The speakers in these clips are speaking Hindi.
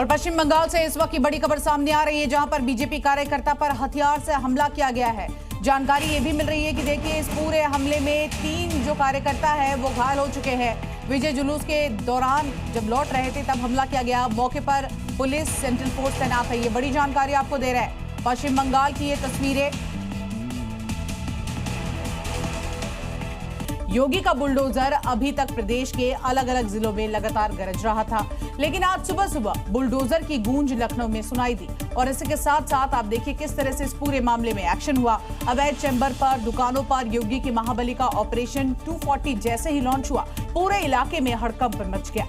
और पश्चिम बंगाल से इस वक्त की बड़ी खबर सामने आ रही है, जहां पर बीजेपी कार्यकर्ता पर हथियार से हमला किया गया है। जानकारी ये भी मिल रही है कि देखिए, इस पूरे हमले में 3 जो कार्यकर्ता है वो घायल हो चुके हैं। विजय जुलूस के दौरान जब लौट रहे थे तब हमला किया गया। मौके पर पुलिस, सेंट्रल फोर्स तैनात है। ये बड़ी जानकारी आपको दे रहा है। पश्चिम बंगाल की ये तस्वीरें। योगी का बुलडोजर अभी तक प्रदेश के अलग अलग जिलों में लगातार गरज रहा था, लेकिन आज सुबह सुबह बुलडोजर की गूंज लखनऊ में सुनाई दी। और इसी के साथ साथ आप देखिए किस तरह से इस पूरे मामले में एक्शन हुआ। अवैध चैम्बर पर, दुकानों पर योगी की महाबली का ऑपरेशन 240 जैसे ही लॉन्च हुआ, पूरे इलाके में हड़कंप मच गया।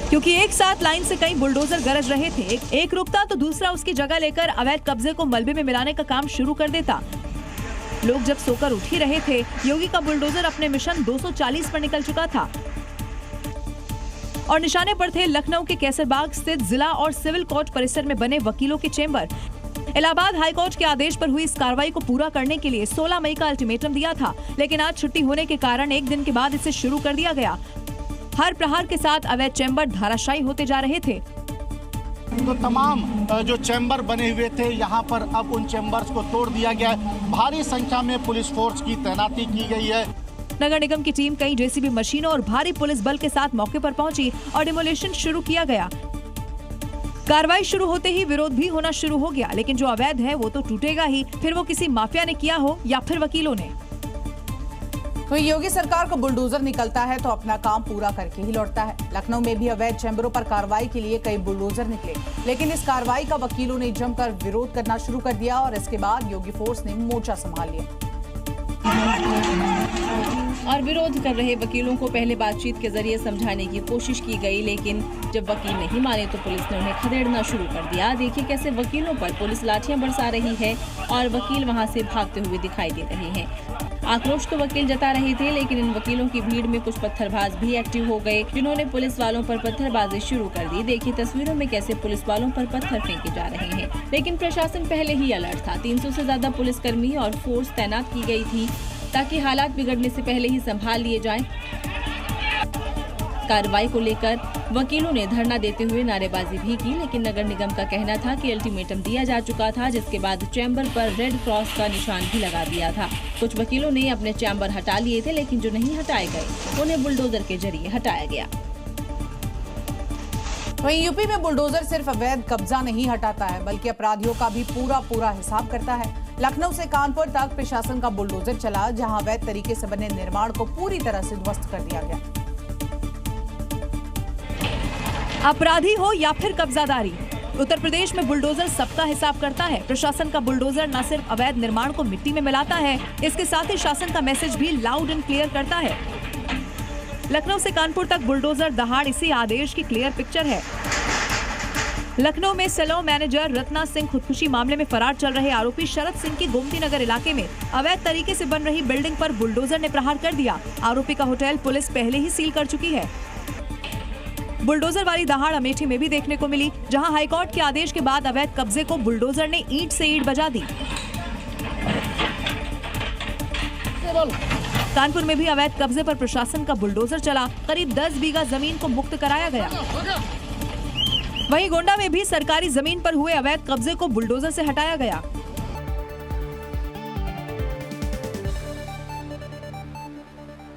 क्योंकि एक साथ लाइन से कई बुलडोजर गरज रहे थे, एक रुकता तो दूसरा उसकी जगह लेकर अवैध कब्जे को मलबे में मिलाने का काम शुरू कर देता। लोग जब सोकर उठ ही रहे थे, योगी का बुलडोजर अपने मिशन 240 पर निकल चुका था और निशाने पर थे लखनऊ के कैसरबाग स्थित जिला और सिविल कोर्ट परिसर में बने वकीलों के चेंबर। इलाहाबाद हाईकोर्ट के आदेश पर हुई इस कार्रवाई को पूरा करने के लिए 16 मई का अल्टीमेटम दिया था, लेकिन आज छुट्टी होने के कारण एक दिन के बाद इसे शुरू कर दिया गया। हर प्रहार के साथ अवैध चैम्बर धाराशायी होते जा रहे थे। तो तमाम जो चैम्बर बने हुए थे, यहाँ पर अब उन चैम्बर्स को तोड़ दिया गया है। भारी संख्या में पुलिस फोर्स की तैनाती की गई है। नगर निगम की टीम कई जेसीबी मशीनों और भारी पुलिस बल के साथ मौके पर पहुंची और डिमोलिशन शुरू किया गया। कार्रवाई शुरू होते ही विरोध भी होना शुरू हो गया, लेकिन जो अवैध है वो तो टूटेगा ही, फिर वो किसी माफिया ने किया हो या फिर वकीलों ने। तो योगी सरकार को बुलडोजर निकलता है तो अपना काम पूरा करके ही लौटता है। लखनऊ में भी अवैध चैम्बरों पर कार्रवाई के लिए कई बुलडोजर निकले, लेकिन इस कार्रवाई का वकीलों ने जमकर विरोध करना शुरू कर दिया और इसके बाद योगी फोर्स ने मोर्चा संभाल लिया। और विरोध कर रहे वकीलों को पहले बातचीत के जरिए समझाने की कोशिश की गई, लेकिन जब वकील नहीं माने तो पुलिस ने उन्हें खदेड़ना शुरू कर दिया। देखिए कैसे वकीलों पर पुलिस लाठियां बरसा रही है और वकील वहां से भागते हुए दिखाई दे रहे हैं। आक्रोश तो वकील जता रहे थे, लेकिन इन वकीलों की भीड़ में कुछ पत्थरबाज भी एक्टिव हो गए, जिन्होंने पुलिस वालों पर पत्थरबाजी शुरू कर दी। देखिए तस्वीरों में कैसे पुलिस वालों पर पत्थर फेंके जा रहे हैं, लेकिन प्रशासन पहले ही अलर्ट था। 300 से ज्यादा पुलिसकर्मी और फोर्स तैनात की गई थी ताकि हालात बिगड़ने से पहले ही संभाल लिए जाएं। कार्रवाई को लेकर वकीलों ने धरना देते हुए नारेबाजी भी की, लेकिन नगर निगम का कहना था कि अल्टीमेटम दिया जा चुका था, जिसके बाद चैम्बर पर रेड क्रॉस का निशान भी लगा दिया था। कुछ वकीलों ने अपने चैम्बर हटा लिए थे, लेकिन जो नहीं हटाए गए उन्हें बुलडोजर के जरिए हटाया गया। वहीं यूपी में बुलडोजर सिर्फ अवैध कब्जा नहीं हटाता है, बल्कि अपराधियों का भी पूरा हिसाब करता है। लखनऊ से कानपुर तक प्रशासन का बुलडोजर चला, जहां अवैध तरीके से बने निर्माण को पूरी तरह से ध्वस्त कर दिया गया। अपराधी हो या फिर कब्जादारी, उत्तर प्रदेश में बुलडोजर सबका हिसाब करता है। प्रशासन का बुलडोजर न सिर्फ अवैध निर्माण को मिट्टी में मिलाता है, इसके साथ ही शासन का मैसेज भी लाउड एंड क्लियर करता है। लखनऊ से कानपुर तक बुलडोजर दहाड़ इसी आदेश की क्लियर पिक्चर है। लखनऊ में सेलो मैनेजर रत्ना सिंह खुदकुशी मामले में फरार चल रहे आरोपी शरद सिंह की गोमती नगर इलाके में अवैध तरीके से बन रही बिल्डिंग पर बुलडोजर ने प्रहार कर दिया। आरोपी का होटल पुलिस पहले ही सील कर चुकी है। बुलडोजर वाली दहाड़ अमेठी में भी देखने को मिली, जहां हाईकोर्ट के आदेश के बाद अवैध कब्जे को बुलडोजर ने ईंट से ईंट बजा दी। कानपुर में भी अवैध कब्जे पर प्रशासन का बुलडोजर चला, करीब 10 बीघा जमीन को मुक्त कराया गया। वहीं गोंडा में भी सरकारी जमीन पर हुए अवैध कब्जे को बुलडोजर से हटाया गया।